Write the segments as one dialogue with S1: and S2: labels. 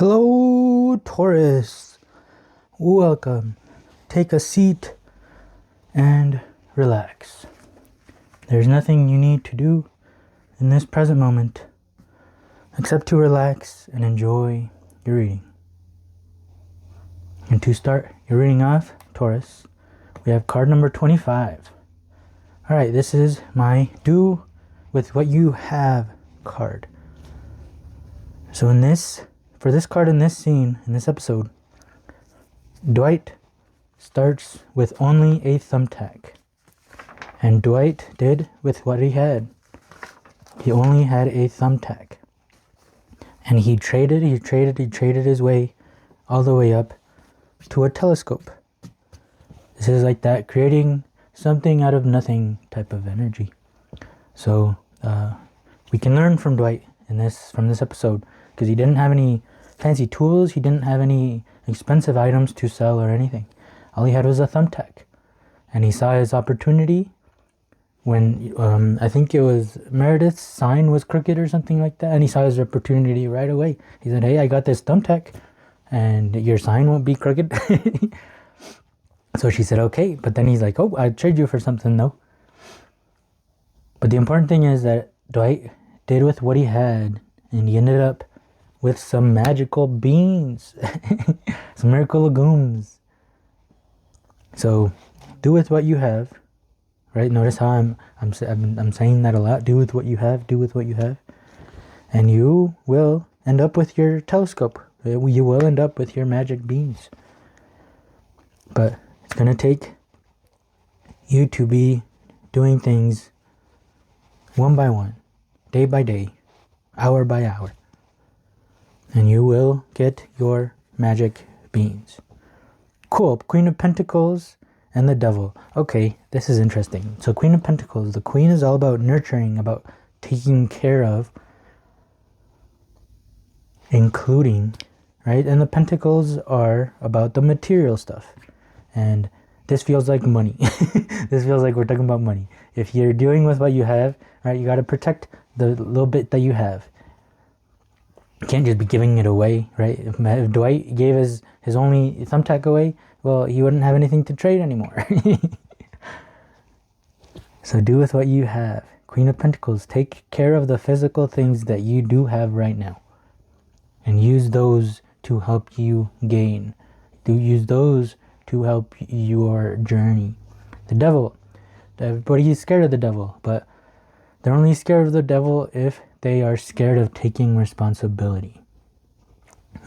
S1: Hello, Taurus. Welcome. Take a seat and relax. There's nothing you need to do in this present moment except to relax and enjoy your reading. And to start your reading off, Taurus, we have card number 25. Alright, this is my do with what you have card. So for this card in this scene, in this episode, Dwight starts with only a thumbtack. And Dwight did with what he had. He only had a thumbtack. And he traded his way all the way up to a telescope. This is like that creating something out of nothing type of energy. So we can learn from Dwight from this episode, because he didn't have any fancy tools, he didn't have any expensive items to sell or anything. All he had was a thumbtack. And he saw his opportunity when I think it was Meredith's sign was crooked or something like that, and he saw his opportunity right away. He said, hey, I got this thumbtack and your sign won't be crooked. So she said, okay, but then he's like, oh, I'd trade you for something though. But the important thing is that Dwight did with what he had, and he ended up with some magical beans, some miracle legumes. So do with what you have, right? Notice how I'm saying that a lot. Do with what you have. Do with what you have, and you will end up with your telescope. You will end up with your magic beans. But it's gonna take you to be doing things one by one, day by day, hour by hour. And you will get your magic beans. Cool. Queen of Pentacles and the Devil. Okay, this is interesting. So Queen of Pentacles, the Queen is all about nurturing, about taking care of, including, right? And the Pentacles are about the material stuff. And this feels like money. This feels like we're talking about money. If you're dealing with what you have, right, you got to protect the little bit that you have. You can't just be giving it away, right? If Dwight gave his only thumbtack away, well, he wouldn't have anything to trade anymore. So do with what you have. Queen of Pentacles, take care of the physical things that you do have right now. And use those to help you gain. Use those to help your journey. The Devil. Everybody is scared of the Devil, but they're only scared of the Devil if they are scared of taking responsibility.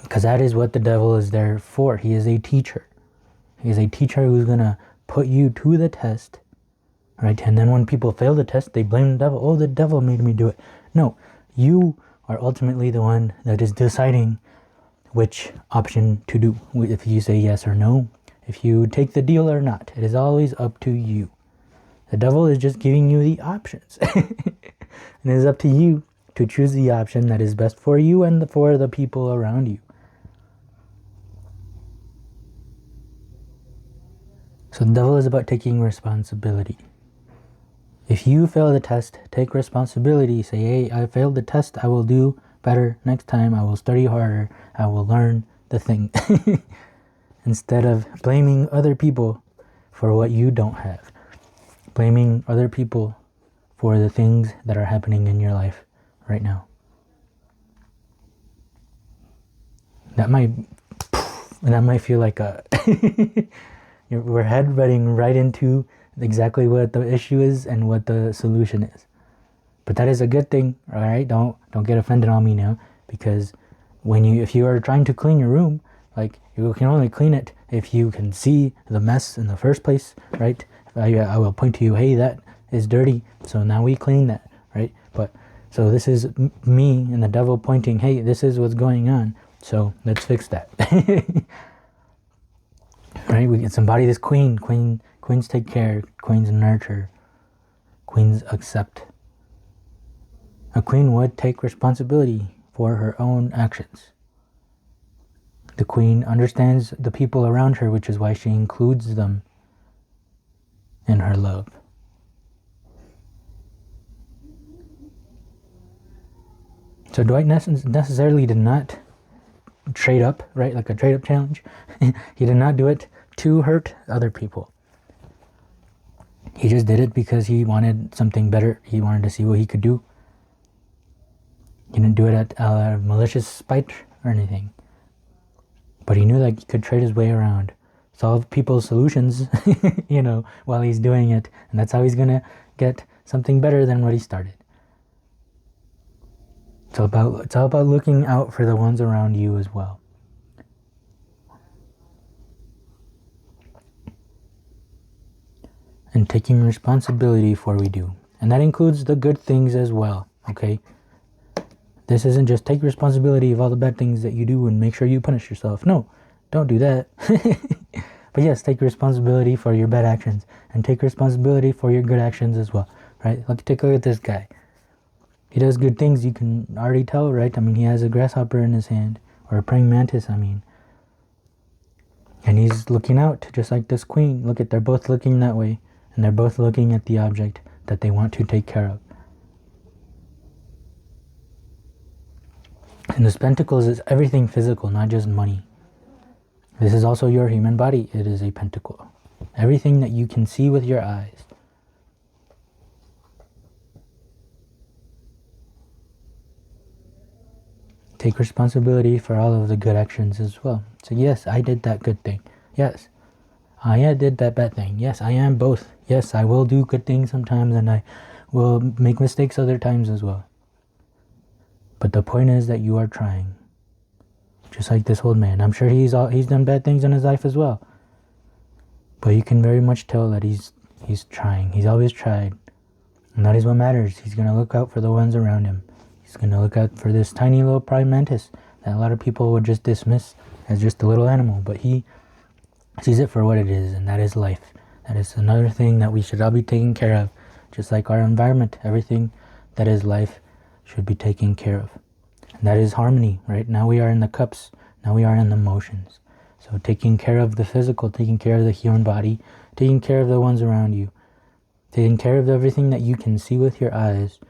S1: Because that is what the Devil is there for. He is a teacher. He is a teacher who's going to put you to the test. Right? And then when people fail the test, they blame the Devil. Oh, the Devil made me do it. No, you are ultimately the one that is deciding which option to do. If you say yes or no. If you take the deal or not. It is always up to you. The Devil is just giving you the options. And it is up to you to choose the option that is best for you and for the people around you. So the Devil is about taking responsibility. If you fail the test, take responsibility. Say, hey, I failed the test. I will do better next time. I will study harder. I will learn the thing. Instead of blaming other people for what you don't have. Blaming other people for the things that are happening in your life right now. That might feel like we're headbutting right into exactly what the issue is and what the solution is. But that is a good thing, all right? Don't get offended on me now, because if you are trying to clean your room, like, you can only clean it if you can see the mess in the first place, right? I will point to you, hey, that is dirty, so now we clean that, right? But so this is me and the Devil pointing, hey, this is what's going on, so let's fix that. Right? We can embody this queen. Queens take care. Queens nurture. Queens accept. A queen would take responsibility for her own actions. The queen understands the people around her, which is why she includes them in her love. So Dwight necessarily did not trade up, right? Like a trade up challenge. He did not do it to hurt other people. He just did it because he wanted something better. He wanted to see what he could do. He didn't do it out of malicious spite or anything. But he knew that he could trade his way around, solve people's solutions, you know, while he's doing it. And that's how he's going to get something better than what he started. It's all about looking out for the ones around you as well. And taking responsibility for what we do. And that includes the good things as well, okay? This isn't just take responsibility of all the bad things that you do and make sure you punish yourself. No, don't do that. But yes, take responsibility for your bad actions and take responsibility for your good actions as well, right? Take a look at this guy. He does good things, you can already tell, right? I mean, he has a grasshopper in his hand, or a praying mantis, I mean. And he's looking out, just like this queen. Look at, they're both looking that way, and they're both looking at the object that they want to take care of. And this pentacles is everything physical, not just money. This is also your human body. It is a pentacle. Everything that you can see with your eyes. Take responsibility for all of the good actions as well. So yes, I did that good thing. Yes, I did that bad thing. Yes, I am both. Yes, I will do good things sometimes and I will make mistakes other times as well. But the point is that you are trying. Just like this old man. I'm sure he's done bad things in his life as well. But you can very much tell that he's trying. He's always tried. And that is what matters. He's going to look out for the ones around him. He's going to look out for this tiny little praying mantis that a lot of people would just dismiss as just a little animal. But he sees it for what it is, and that is life. That is another thing that we should all be taking care of. Just like our environment, everything that is life should be taken care of. And that is harmony, right? Now we are in the cups. Now we are in the emotions. So taking care of the physical, taking care of the human body, taking care of the ones around you, taking care of everything that you can see with your eyes,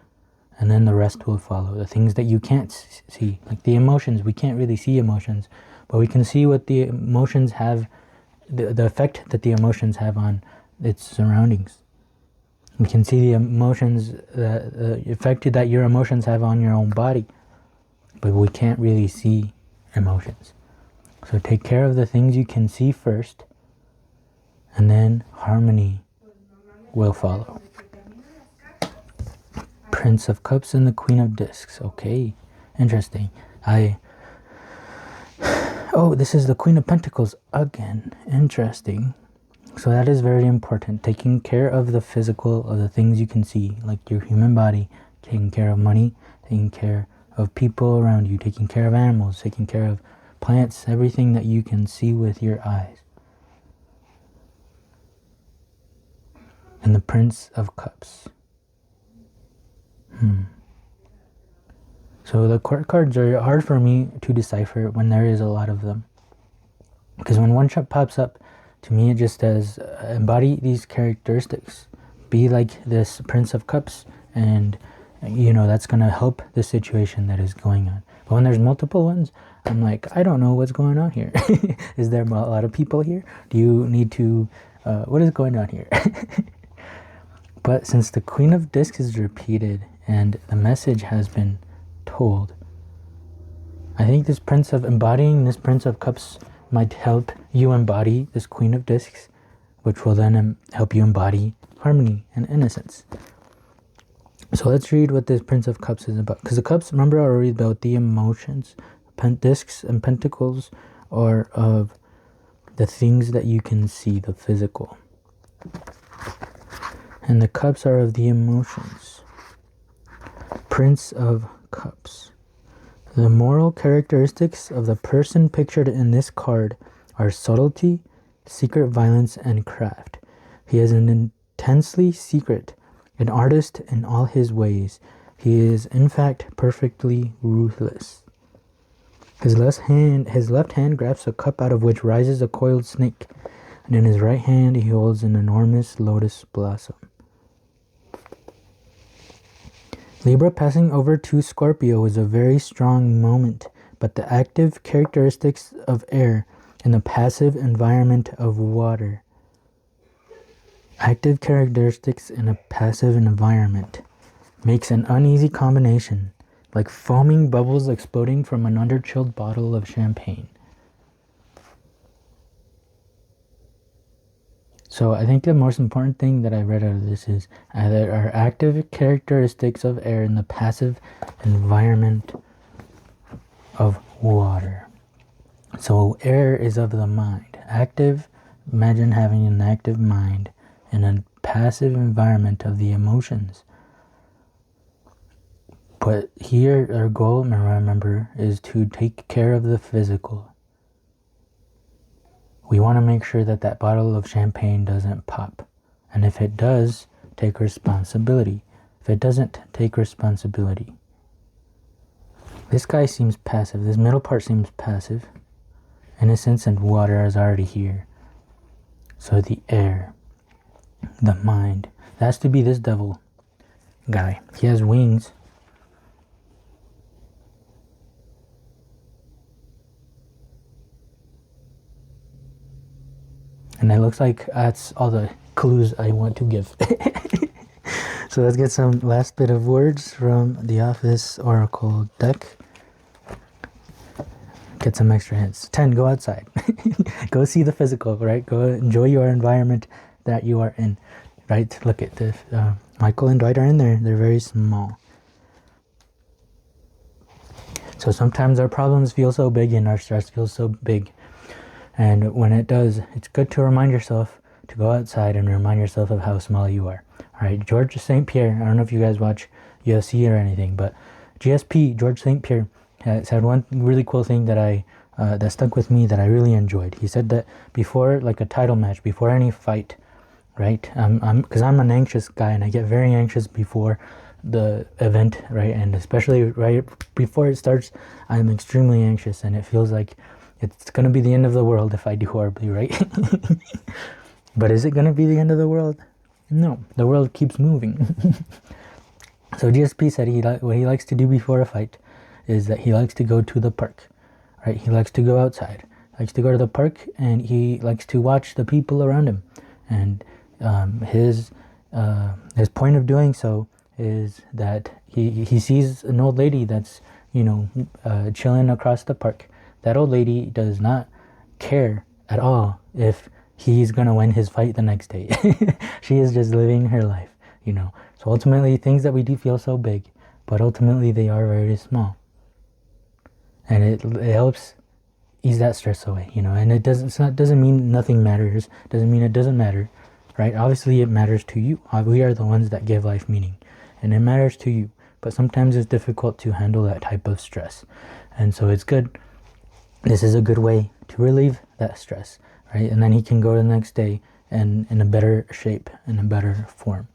S1: and then the rest will follow. The things that you can't see, like the emotions. We can't really see emotions, but we can see what the emotions have, the effect that the emotions have on its surroundings. We can see the emotions, the effect that your emotions have on your own body, but we can't really see emotions. So take care of the things you can see first, and then harmony will follow. Prince of Cups and the Queen of Discs. Okay, interesting. Oh, this is the Queen of Pentacles again. Interesting. So that is very important. Taking care of the physical, of the things you can see, like your human body, taking care of money, taking care of people around you, taking care of animals, taking care of plants, everything that you can see with your eyes. And the Prince of Cups. So the court cards are hard for me to decipher when there is a lot of them. Because when one shot pops up, to me it just says, embody these characteristics. Be like this Prince of Cups, and you know, that's going to help the situation that is going on. But when there's multiple ones, I'm like, I don't know what's going on here. Is there a lot of people here? Do you need to, what is going on here? But since the Queen of Discs is repeated and the message has been told, I think this embodying this Prince of Cups might help you embody this Queen of Discs, which will then help you embody harmony and innocence. So let's read what this Prince of Cups is about. Because the cups, remember, are about the emotions. Discs and pentacles are of the things that you can see, the physical. And the cups are of the emotions. Prince of Cups. The moral characteristics of the person pictured in this card are subtlety, secret violence, and craft. He is an intensely secret, an artist in all his ways. He is, in fact, perfectly ruthless. His left hand grasps a cup out of which rises a coiled snake, and in his right hand he holds an enormous lotus blossom. Libra passing over to Scorpio is a very strong moment, but the active characteristics of air in the passive environment of water. Active characteristics in a passive environment makes an uneasy combination, like foaming bubbles exploding from an under-chilled bottle of champagne. So I think the most important thing that I read out of this is there are active characteristics of air in the passive environment of water. So air is of the mind. Active, imagine having an active mind in a passive environment of the emotions. But here our goal, remember, is to take care of the physical. We want to make sure that that bottle of champagne doesn't pop. And if it does, take responsibility. If it doesn't, take responsibility. This guy seems passive. This middle part seems passive. Innocence and water is already here. So the air, the mind, that has to be this devil guy. He has wings. And it looks like that's all the clues I want to give. So let's get some last bit of words from the Office Oracle deck. Get some extra hints. 10, go outside. Go see the physical, right? Go enjoy your environment that you are in, right? Look at this. Michael and Dwight are in there. They're very small. So sometimes our problems feel so big and our stress feels so big. And when it does, it's good to remind yourself to go outside and remind yourself of how small you are. All right, George St. Pierre, I don't know if you guys watch UFC or anything, but GSP, George St. Pierre, said one really cool thing that that stuck with me that I really enjoyed. He said that before, like a title match, before any fight, right? Because I'm an anxious guy and I get very anxious before the event, right? And especially right before it starts, I'm extremely anxious and it feels like it's going to be the end of the world if I do horribly, right? But is it going to be the end of the world? No, the world keeps moving. So GSP said what he likes to do before a fight is that he likes to go to the park, right? He likes to go outside, likes to go to the park, and he likes to watch the people around him. And his point of doing so is that he sees an old lady that's, chilling across the park. That old lady does not care at all if he's going to win his fight the next day. She is just living her life, So ultimately, things that we do feel so big, but ultimately they are very small. And it helps ease that stress away, And it doesn't mean nothing matters. Doesn't mean it doesn't matter, right? Obviously, it matters to you. We are the ones that give life meaning. And it matters to you. But sometimes it's difficult to handle that type of stress. And so it's good. This is a good way to relieve that stress, right? And then he can go the next day and in a better shape, in a better form.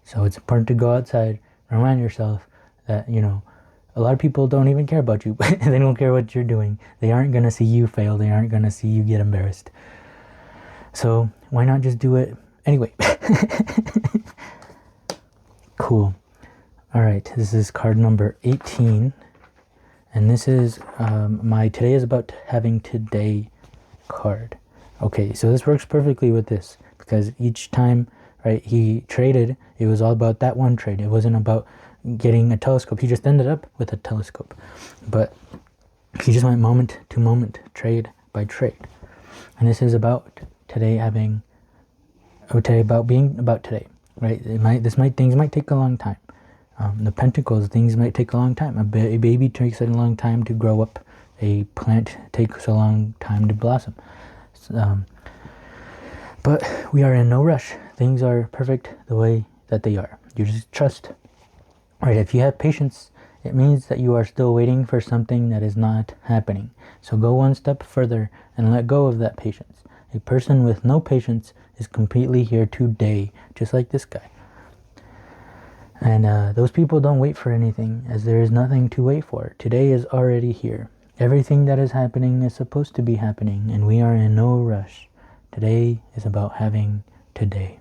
S1: So it's important to go outside, remind yourself that, a lot of people don't even care about you. They don't care what you're doing. They aren't going to see you fail. They aren't going to see you get embarrassed. So why not just do it anyway? Cool. All right, this is card number 18. And this is my Today is About Having Today card. Okay, so this works perfectly with this because each time, right, he traded, it was all about that one trade. It wasn't about getting a telescope. He just ended up with a telescope. But he just went moment to moment, trade by trade. And this is about today having, about being about today, right? Things might take a long time. The pentacles, things might take a long time. A baby takes a long time to grow up. A plant takes a long time to blossom. But we are in no rush. Things are perfect the way that they are. You just trust. Right? If you have patience, it means that you are still waiting for something that is not happening. So go one step further and let go of that patience. A person with no patience is completely here today, just like this guy. And those people don't wait for anything, as there is nothing to wait for. Today is already here. Everything that is happening is supposed to be happening, and we are in no rush. Today is about having today.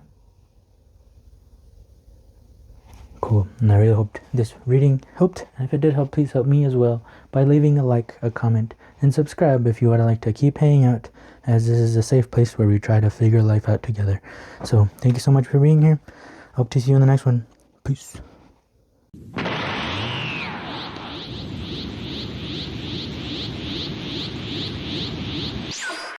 S1: Cool. And I really hoped this reading helped. And if it did help, please help me as well by leaving a like, a comment, and subscribe if you would like to keep hanging out, as this is a safe place where we try to figure life out together. So thank you so much for being here. Hope to see you in the next one. Peace.